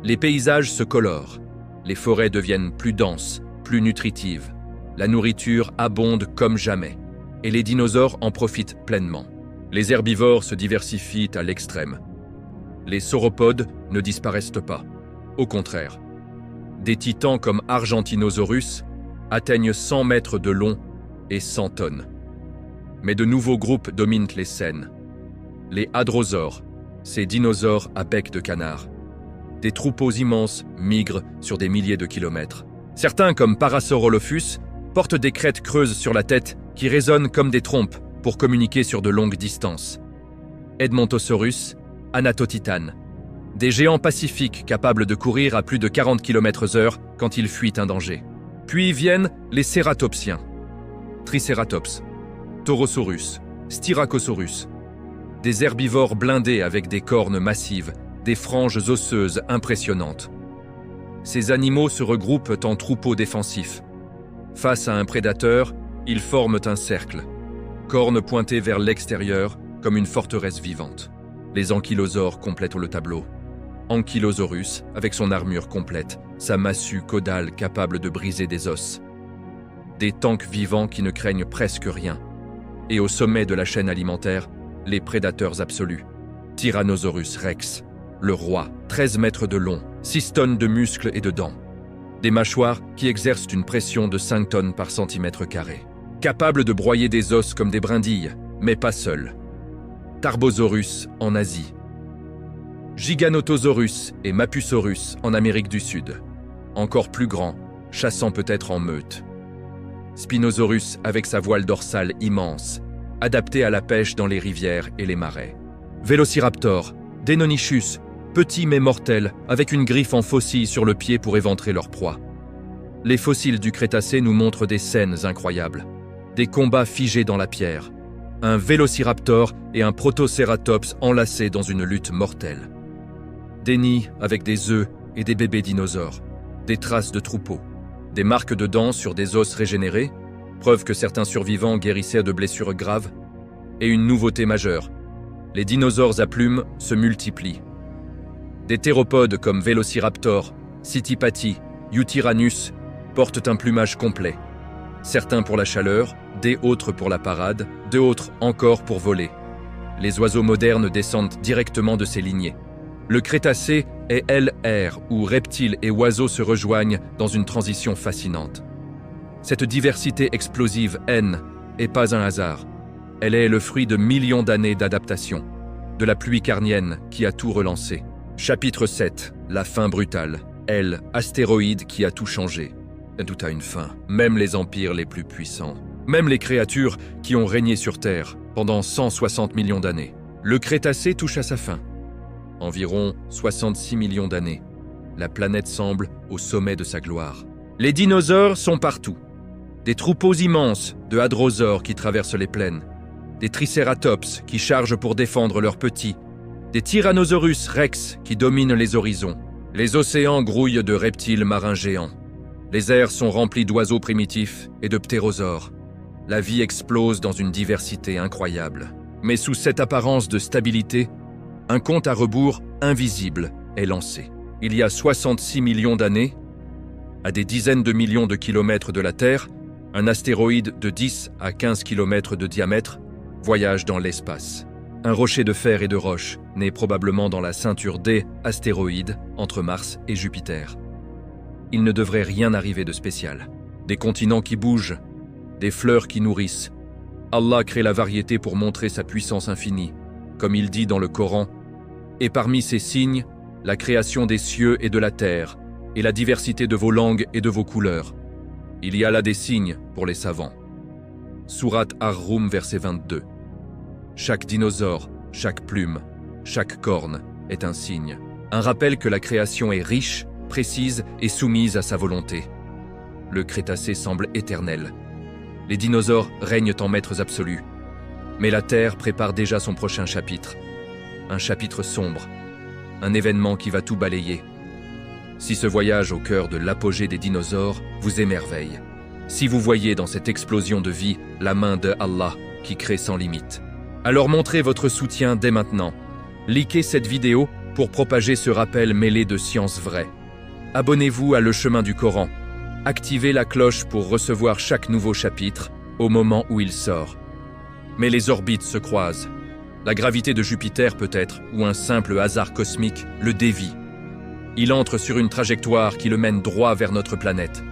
Les paysages se colorent. Les forêts deviennent plus denses, plus nutritives. La nourriture abonde comme jamais. Et les dinosaures en profitent pleinement. Les herbivores se diversifient à l'extrême. Les sauropodes ne disparaissent pas. Au contraire, des titans comme Argentinosaurus atteignent 100 mètres de long et 100 tonnes. Mais de nouveaux groupes dominent les scènes. Les hadrosaures, ces dinosaures à bec de canard. Des troupeaux immenses migrent sur des milliers de kilomètres. Certains, comme Parasaurolophus, portent des crêtes creuses sur la tête qui résonnent comme des trompes pour communiquer sur de longues distances. Edmontosaurus, Anatotitane, des géants pacifiques capables de courir à plus de 40 km/h quand ils fuient un danger. Puis viennent les cératopsiens, Triceratops, Taurosaurus, Styracosaurus, des herbivores blindés avec des cornes massives, des franges osseuses impressionnantes. Ces animaux se regroupent en troupeaux défensifs. Face à un prédateur, ils forment un cercle, cornes pointées vers l'extérieur comme une forteresse vivante. Les ankylosaures complètent le tableau. Ankylosaurus, avec son armure complète, sa massue caudale capable de briser des os. Des tanks vivants qui ne craignent presque rien. Et au sommet de la chaîne alimentaire, les prédateurs absolus. Tyrannosaurus rex, le roi, 13 mètres de long, 6 tonnes de muscles et de dents. Des mâchoires qui exercent une pression de 5 tonnes par centimètre carré. Capables de broyer des os comme des brindilles, mais pas seuls. Tarbosaurus en Asie. Giganotosaurus et Mapusaurus en Amérique du Sud. Encore plus grands, chassant peut-être en meute. Spinosaurus avec sa voile dorsale immense, adaptée à la pêche dans les rivières et les marais. Vélociraptor, Deinonychus, petits mais mortels, avec une griffe en faucille sur le pied pour éventrer leur proie. Les fossiles du Crétacé nous montrent des scènes incroyables. Des combats figés dans la pierre. Un vélociraptor et un protocératops enlacés dans une lutte mortelle. Des nids avec des œufs et des bébés dinosaures, des traces de troupeaux, des marques de dents sur des os régénérés, preuve que certains survivants guérissaient de blessures graves, et une nouveauté majeure, les dinosaures à plumes se multiplient. Des théropodes comme Velociraptor, Cytipati, Eutyrannus portent un plumage complet. Certains pour la chaleur, des autres pour la parade, d'autres encore pour voler. Les oiseaux modernes descendent directement de ces lignées. Le Crétacé est LR, où reptiles et oiseaux se rejoignent dans une transition fascinante. Cette diversité explosive N n'est pas un hasard. Elle est le fruit de millions d'années d'adaptation, de la pluie carnienne qui a tout relancé. Chapitre 7, la fin brutale. L, astéroïde qui a tout changé. Tout a une fin, même les empires les plus puissants, même les créatures qui ont régné sur Terre pendant 160 millions d'années. Le Crétacé touche à sa fin. Environ 66 millions d'années. La planète semble au sommet de sa gloire. Les dinosaures sont partout. Des troupeaux immenses de hadrosaures qui traversent les plaines. Des tricératops qui chargent pour défendre leurs petits. Des tyrannosaurus rex qui dominent les horizons. Les océans grouillent de reptiles marins géants. Les airs sont remplis d'oiseaux primitifs et de ptérosaures. La vie explose dans une diversité incroyable. Mais sous cette apparence de stabilité, un compte à rebours invisible est lancé. Il y a 66 millions d'années, à des dizaines de millions de kilomètres de la Terre, un astéroïde de 10 à 15 kilomètres de diamètre voyage dans l'espace. Un rocher de fer et de roche né probablement dans la ceinture des astéroïdes entre Mars et Jupiter. Il ne devrait rien arriver de spécial. Des continents qui bougent, des fleurs qui nourrissent. Allah crée la variété pour montrer sa puissance infinie, comme il dit dans le Coran, et parmi ces signes, la création des cieux et de la terre, et la diversité de vos langues et de vos couleurs. Il y a là des signes pour les savants. Sourate Ar-Rum, verset 22. Chaque dinosaure, chaque plume, chaque corne est un signe. Un rappel que la création est riche, précise et soumise à sa volonté. Le Crétacé semble éternel. Les dinosaures règnent en maîtres absolus. Mais la Terre prépare déjà son prochain chapitre. Un chapitre sombre. Un événement qui va tout balayer. Si ce voyage au cœur de l'apogée des dinosaures vous émerveille, si vous voyez dans cette explosion de vie la main de Allah qui crée sans limite, alors montrez votre soutien dès maintenant. Likez cette vidéo pour propager ce rappel mêlé de science vraie. Abonnez-vous à Le Chemin du Coran. Activez la cloche pour recevoir chaque nouveau chapitre au moment où il sort. Mais les orbites se croisent. La gravité de Jupiter peut-être, ou un simple hasard cosmique, le dévie. Il entre sur une trajectoire qui le mène droit vers notre planète.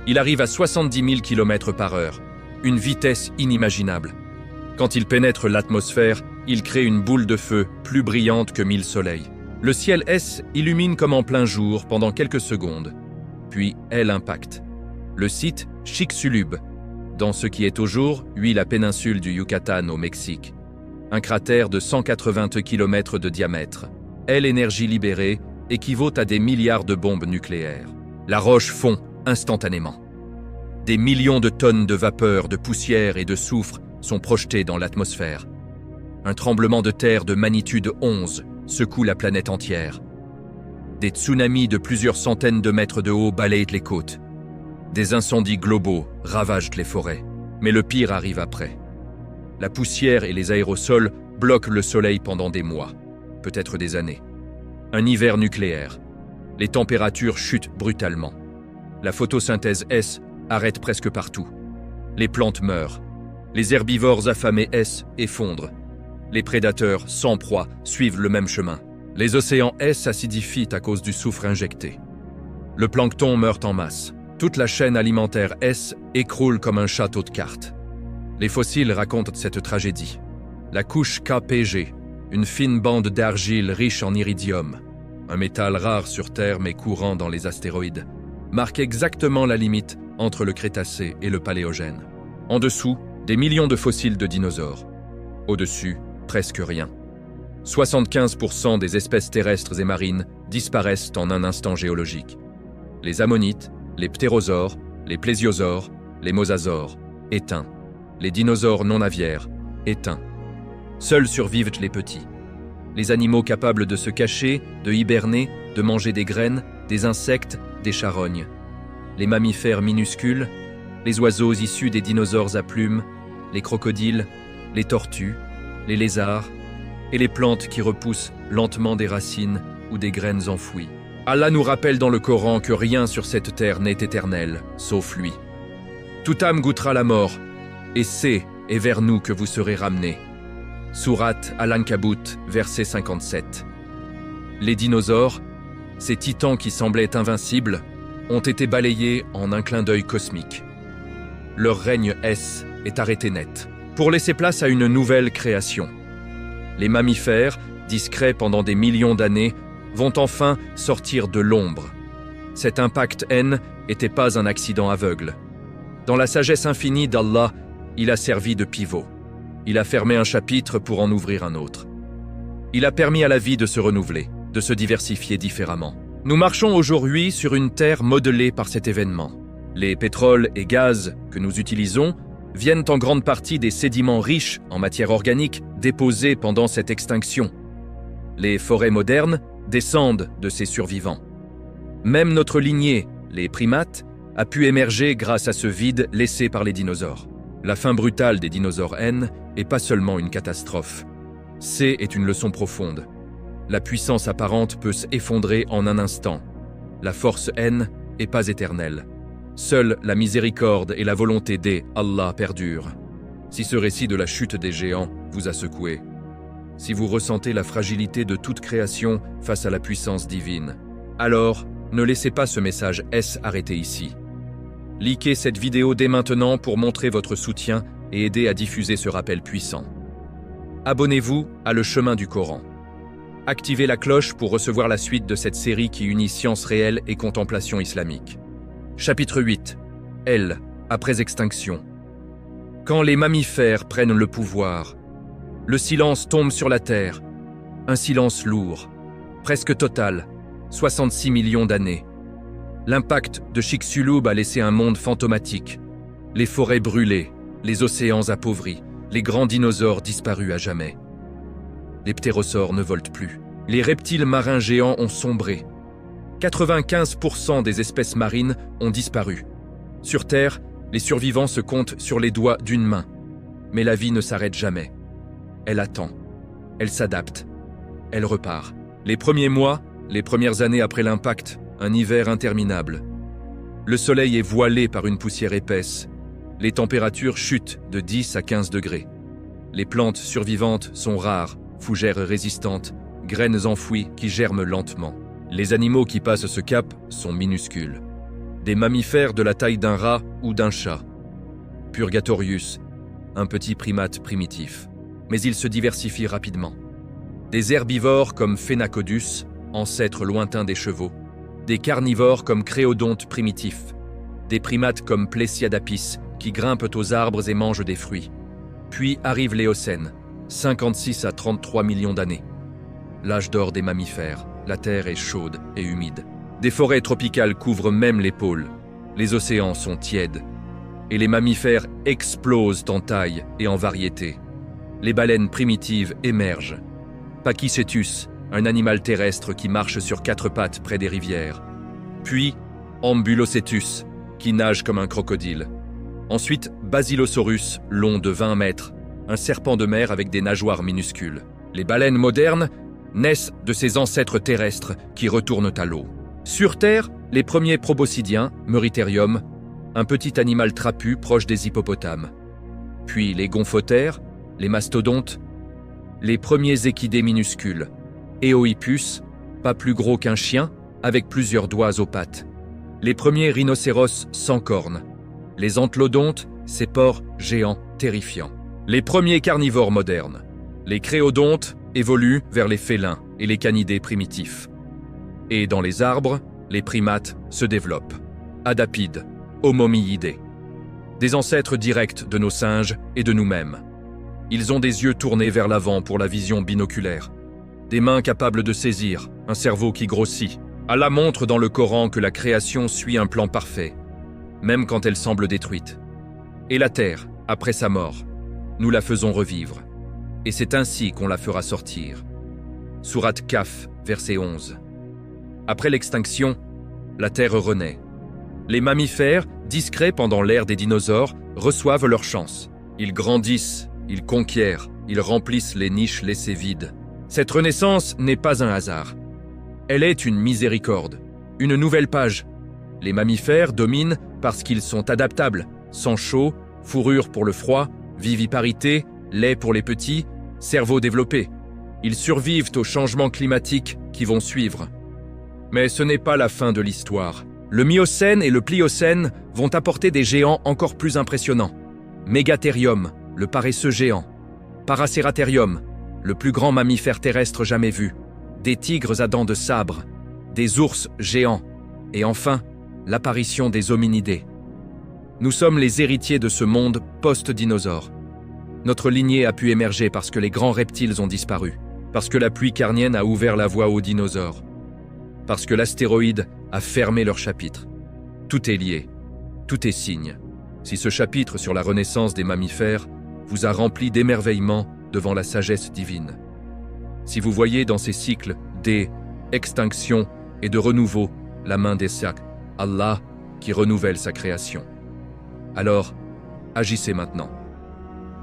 Il arrive à 70 000 km/h, une vitesse inimaginable. Quand il pénètre l'atmosphère, il crée une boule de feu plus brillante que 1000 soleils. Le ciel S illumine comme en plein jour pendant quelques secondes. Puis elle impacte. Le site Chicxulub, dans ce qui est toujours, la péninsule du Yucatan au Mexique. Un cratère de 180 km de diamètre. L'énergie libérée équivaut à des milliards de bombes nucléaires. La roche fond instantanément. Des millions de tonnes de vapeur, de poussière et de soufre sont projetées dans l'atmosphère. Un tremblement de terre de magnitude 11 secoue la planète entière. Des tsunamis de plusieurs centaines de mètres de haut balayent les côtes. Des incendies globaux ravagent les forêts. Mais le pire arrive après. La poussière et les aérosols bloquent le soleil pendant des mois, peut-être des années. Un hiver nucléaire. Les températures chutent brutalement. La photosynthèse S arrête presque partout. Les plantes meurent. Les herbivores affamés S effondrent. Les prédateurs sans proie suivent le même chemin. Les océans S s'acidifient à cause du soufre injecté. Le plancton meurt en masse. Toute la chaîne alimentaire S écroule comme un château de cartes. Les fossiles racontent cette tragédie. La couche KPG, une fine bande d'argile riche en iridium, un métal rare sur Terre mais courant dans les astéroïdes, marque exactement la limite entre le Crétacé et le Paléogène. En dessous, des millions de fossiles de dinosaures. Au-dessus, presque rien. 75% des espèces terrestres et marines disparaissent en un instant géologique. Les ammonites, les ptérosaures, les plésiosaures, les mosasaures, éteints. Les dinosaures non aviaires, éteints. Seuls survivent les petits. Les animaux capables de se cacher, de hiberner, de manger des graines, des insectes, des charognes. Les mammifères minuscules, les oiseaux issus des dinosaures à plumes, les crocodiles, les tortues, les lézards, et les plantes qui repoussent lentement des racines ou des graines enfouies. Allah nous rappelle dans le Coran que rien sur cette terre n'est éternel, sauf lui. Toute âme goûtera la mort, et c'est vers nous que vous serez ramenés. Sourate Al-Ankabut, verset 57. Les dinosaures, ces titans qui semblaient invincibles, ont été balayés en un clin d'œil cosmique. Leur règne est arrêté net, pour laisser place à une nouvelle création. Les mammifères, discrets pendant des millions d'années, vont enfin sortir de l'ombre. Cet impact N n'était pas un accident aveugle. Dans la sagesse infinie d'Allah, il a servi de pivot. Il a fermé un chapitre pour en ouvrir un autre. Il a permis à la vie de se renouveler, de se diversifier différemment. Nous marchons aujourd'hui sur une terre modelée par cet événement. Les pétroles et gaz que nous utilisons viennent en grande partie des sédiments riches en matière organique déposés pendant cette extinction. Les forêts modernes descendent de ces survivants. Même notre lignée, les primates, a pu émerger grâce à ce vide laissé par les dinosaures. La fin brutale des dinosaures N n'est pas seulement une catastrophe. C est une leçon profonde. La puissance apparente peut s'effondrer en un instant. La force N n'est pas éternelle. Seule la miséricorde et la volonté d'Allah perdurent. Si ce récit de la chute des géants vous a secoué, si vous ressentez la fragilité de toute création face à la puissance divine, alors ne laissez pas ce message arrêter ici. Likez cette vidéo dès maintenant pour montrer votre soutien et aider à diffuser ce rappel puissant. Abonnez-vous à Le Chemin du Coran. Activez la cloche pour recevoir la suite de cette série qui unit science réelle et contemplation islamique. Chapitre 8. L. Après extinction. Quand les mammifères prennent le pouvoir, le silence tombe sur la terre. Un silence lourd, presque total, 66 millions d'années. L'impact de Chicxulub a laissé un monde fantomatique. Les forêts brûlées, les océans appauvris, les grands dinosaures disparus à jamais. Les ptérosaures ne volent plus. Les reptiles marins géants ont sombré. 95% des espèces marines ont disparu. Sur Terre, les survivants se comptent sur les doigts d'une main. Mais la vie ne s'arrête jamais. Elle attend. Elle s'adapte. Elle repart. Les premiers mois, les premières années après l'impact, un hiver interminable. Le soleil est voilé par une poussière épaisse. Les températures chutent de 10 à 15 degrés. Les plantes survivantes sont rares, fougères résistantes, graines enfouies qui germent lentement. Les animaux qui passent ce cap sont minuscules. Des mammifères de la taille d'un rat ou d'un chat. Purgatorius, un petit primate primitif. Mais il se diversifie rapidement. Des herbivores comme Phenacodus, ancêtre lointain des chevaux. Des carnivores comme Créodonte primitif. Des primates comme Plesiadapis, qui grimpent aux arbres et mangent des fruits. Puis arrive l'Éocène, 56 à 33 millions d'années. L'âge d'or des mammifères. La terre est chaude et humide. Des forêts tropicales couvrent même les pôles. Les océans sont tièdes. Et les mammifères explosent en taille et en variété. Les baleines primitives émergent. Pachycetus, un animal terrestre qui marche sur 4 pattes près des rivières. Puis Ambulocetus, qui nage comme un crocodile. Ensuite Basilosaurus, long de 20 mètres, un serpent de mer avec des nageoires minuscules. Les baleines modernes naissent de ces ancêtres terrestres qui retournent à l'eau. Sur Terre, les premiers proboscidiens, Meuritherium, un petit animal trapu proche des hippopotames. Puis les gomphothères, les mastodontes, les premiers équidés minuscules, Eohippus, pas plus gros qu'un chien, avec plusieurs doigts aux pattes. Les premiers rhinocéros sans cornes, les antelodontes, ces porcs géants terrifiants. Les premiers carnivores modernes, les créodontes, évoluent vers les félins et les canidés primitifs. Et dans les arbres, les primates se développent. Adapides, homomiidés. Des ancêtres directs de nos singes et de nous-mêmes. Ils ont des yeux tournés vers l'avant pour la vision binoculaire. Des mains capables de saisir, un cerveau qui grossit. Allah montre dans le Coran que la création suit un plan parfait, même quand elle semble détruite. Et la terre, après sa mort, nous la faisons revivre. Et c'est ainsi qu'on la fera sortir. Sourate Kaf, verset 11. Après l'extinction, la Terre renaît. Les mammifères, discrets pendant l'ère des dinosaures, reçoivent leur chance. Ils grandissent, ils conquièrent, ils remplissent les niches laissées vides. Cette renaissance n'est pas un hasard. Elle est une miséricorde, une nouvelle page. Les mammifères dominent parce qu'ils sont adaptables, sang chaud, fourrure pour le froid, viviparité, lait pour les petits, cerveau développé. Ils survivent aux changements climatiques qui vont suivre. Mais ce n'est pas la fin de l'histoire. Le Miocène et le Pliocène vont apporter des géants encore plus impressionnants. Mégatherium, le paresseux géant. Paraceratherium, le plus grand mammifère terrestre jamais vu. Des tigres à dents de sabre. Des ours géants. Et enfin, l'apparition des hominidés. Nous sommes les héritiers de ce monde post-dinosaure. Notre lignée a pu émerger parce que les grands reptiles ont disparu, parce que la pluie carnienne a ouvert la voie aux dinosaures, parce que l'astéroïde a fermé leur chapitre. Tout est lié, tout est signe. Si ce chapitre sur la renaissance des mammifères vous a rempli d'émerveillement devant la sagesse divine, si vous voyez dans ces cycles d'extinction et de renouveau la main des sacs, Allah qui renouvelle sa création, alors agissez maintenant.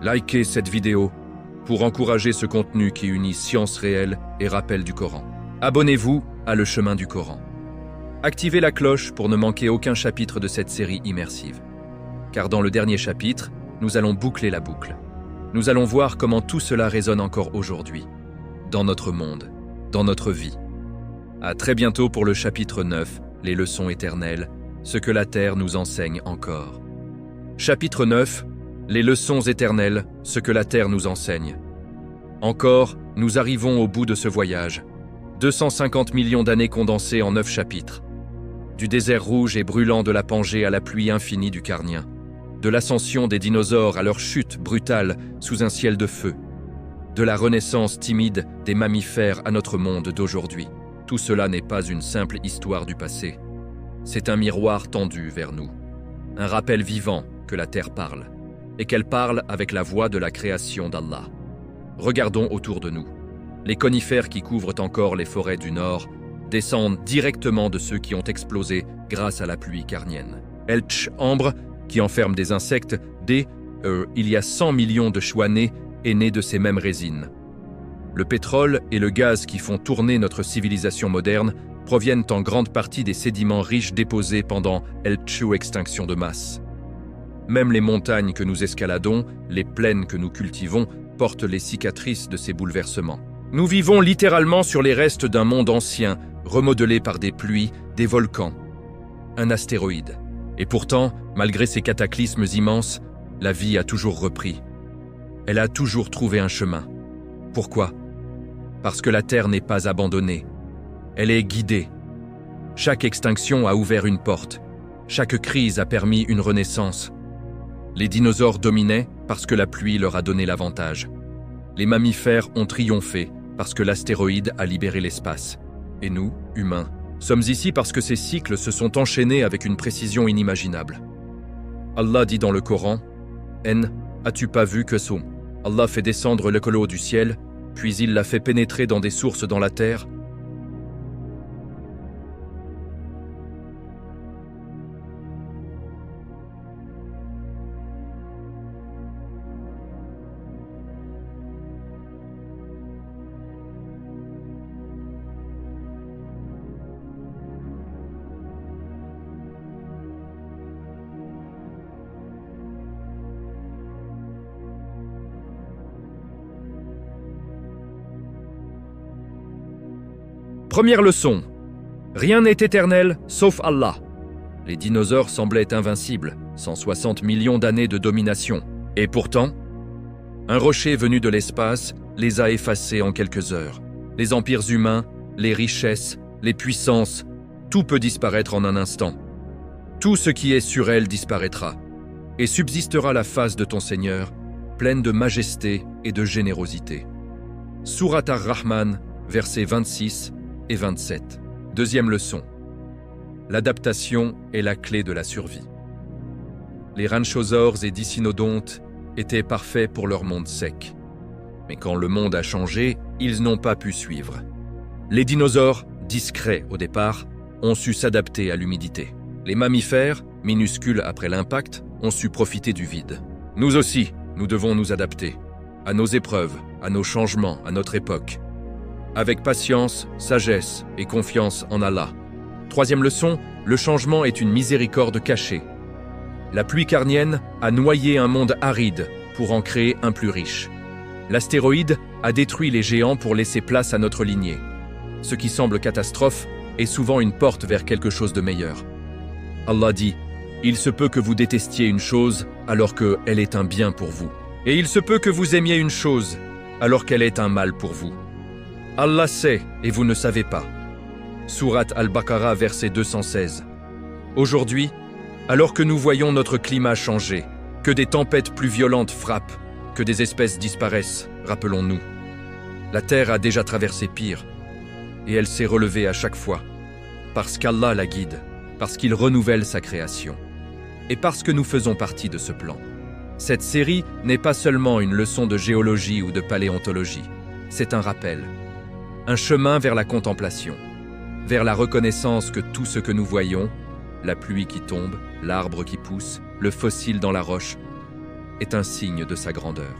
Likez cette vidéo pour encourager ce contenu qui unit science réelle et rappel du Coran. Abonnez-vous à Le Chemin du Coran. Activez la cloche pour ne manquer aucun chapitre de cette série immersive. Car dans le dernier chapitre, nous allons boucler la boucle. Nous allons voir comment tout cela résonne encore aujourd'hui, dans notre monde, dans notre vie. À très bientôt pour le chapitre 9, les leçons éternelles, ce que la Terre nous enseigne encore. Chapitre 9, les leçons éternelles, ce que la Terre nous enseigne. Encore, nous arrivons au bout de ce voyage. 250 millions d'années condensées en 9 chapitres. Du désert rouge et brûlant de la Pangée à la pluie infinie du Carnien. De l'ascension des dinosaures à leur chute brutale sous un ciel de feu. De la renaissance timide des mammifères à notre monde d'aujourd'hui. Tout cela n'est pas une simple histoire du passé. C'est un miroir tendu vers nous. Un rappel vivant que la Terre parle. Et qu'elle parle avec la voix de la création d'Allah. Regardons autour de nous. Les conifères qui couvrent encore les forêts du Nord descendent directement de ceux qui ont explosé grâce à la pluie carnienne. Elch ambre, qui enferme des insectes, il y a 100 millions de chouanés est né de ces mêmes résines. Le pétrole et le gaz qui font tourner notre civilisation moderne proviennent en grande partie des sédiments riches déposés pendant l'extinction de masse. Même les montagnes que nous escaladons, les plaines que nous cultivons, portent les cicatrices de ces bouleversements. Nous vivons littéralement sur les restes d'un monde ancien, remodelé par des pluies, des volcans, un astéroïde. Et pourtant, malgré ces cataclysmes immenses, la vie a toujours repris. Elle a toujours trouvé un chemin. Pourquoi? Parce que la Terre n'est pas abandonnée. Elle est guidée. Chaque extinction a ouvert une porte. Chaque crise a permis une renaissance. Les dinosaures dominaient parce que la pluie leur a donné l'avantage. Les mammifères ont triomphé parce que l'astéroïde a libéré l'espace. Et nous, humains, sommes ici parce que ces cycles se sont enchaînés avec une précision inimaginable. Allah dit dans le Coran, « As-tu pas vu que Allah fait descendre l'écolo du ciel, puis il l'a fait pénétrer dans des sources dans la terre ?» Première leçon. Rien n'est éternel sauf Allah. Les dinosaures semblaient invincibles, 160 millions d'années de domination. Et pourtant, un rocher venu de l'espace les a effacés en quelques heures. Les empires humains, les richesses, les puissances, tout peut disparaître en un instant. Tout ce qui est sur elle disparaîtra, et subsistera la face de ton Seigneur, pleine de majesté et de générosité. Sourate Ar-Rahman, versets 26 et 27. Deuxième leçon. L'adaptation est la clé de la survie. Les rhinosaures et dicynodontes étaient parfaits pour leur monde sec. Mais quand le monde a changé, ils n'ont pas pu suivre. Les dinosaures, discrets au départ, ont su s'adapter à l'humidité. Les mammifères, minuscules après l'impact, ont su profiter du vide. Nous aussi, nous devons nous adapter à nos épreuves, à nos changements, à notre époque. Avec patience, sagesse et confiance en Allah. Troisième leçon, le changement est une miséricorde cachée. La pluie carnienne a noyé un monde aride pour en créer un plus riche. L'astéroïde a détruit les géants pour laisser place à notre lignée. Ce qui semble catastrophe est souvent une porte vers quelque chose de meilleur. Allah dit, « Il se peut que vous détestiez une chose alors qu'elle est un bien pour vous. Et il se peut que vous aimiez une chose alors qu'elle est un mal pour vous. Allah sait et vous ne savez pas. » Sourate Al-Baqarah, verset 216. Aujourd'hui, alors que nous voyons notre climat changer, que des tempêtes plus violentes frappent, que des espèces disparaissent, rappelons-nous. La Terre a déjà traversé pire, et elle s'est relevée à chaque fois, parce qu'Allah la guide, parce qu'il renouvelle sa création, et parce que nous faisons partie de ce plan. Cette série n'est pas seulement une leçon de géologie ou de paléontologie, c'est un rappel, un chemin vers la contemplation, vers la reconnaissance que tout ce que nous voyons, la pluie qui tombe, l'arbre qui pousse, le fossile dans la roche, est un signe de sa grandeur.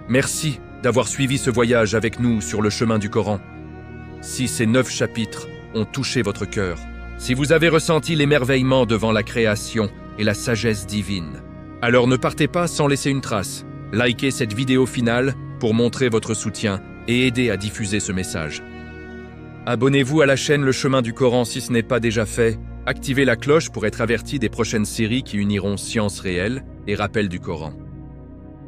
Merci d'avoir suivi ce voyage avec nous sur le chemin du Coran. Si ces 9 chapitres ont touché votre cœur, si vous avez ressenti l'émerveillement devant la création et la sagesse divine, alors ne partez pas sans laisser une trace. Likez cette vidéo finale pour montrer votre soutien et aider à diffuser ce message. Abonnez-vous à la chaîne Le Chemin du Coran si ce n'est pas déjà fait. Activez la cloche pour être averti des prochaines séries qui uniront science réelle et rappel du Coran.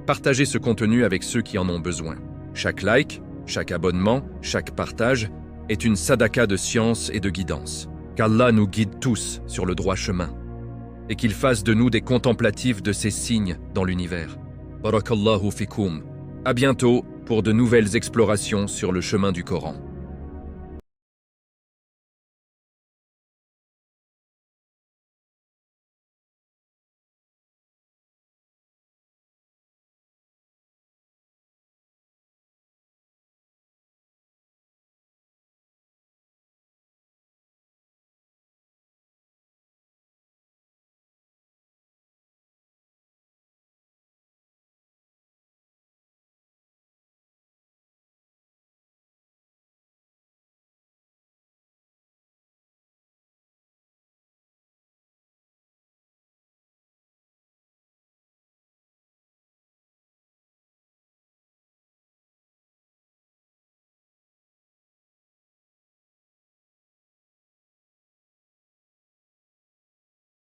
Partagez ce contenu avec ceux qui en ont besoin. Chaque like, chaque abonnement, chaque partage est une sadaqa de science et de guidance. Qu'Allah nous guide tous sur le droit chemin et qu'il fasse de nous des contemplatifs de ses signes dans l'univers. Barakallahu fikoum. À bientôt pour de nouvelles explorations sur le chemin du Coran.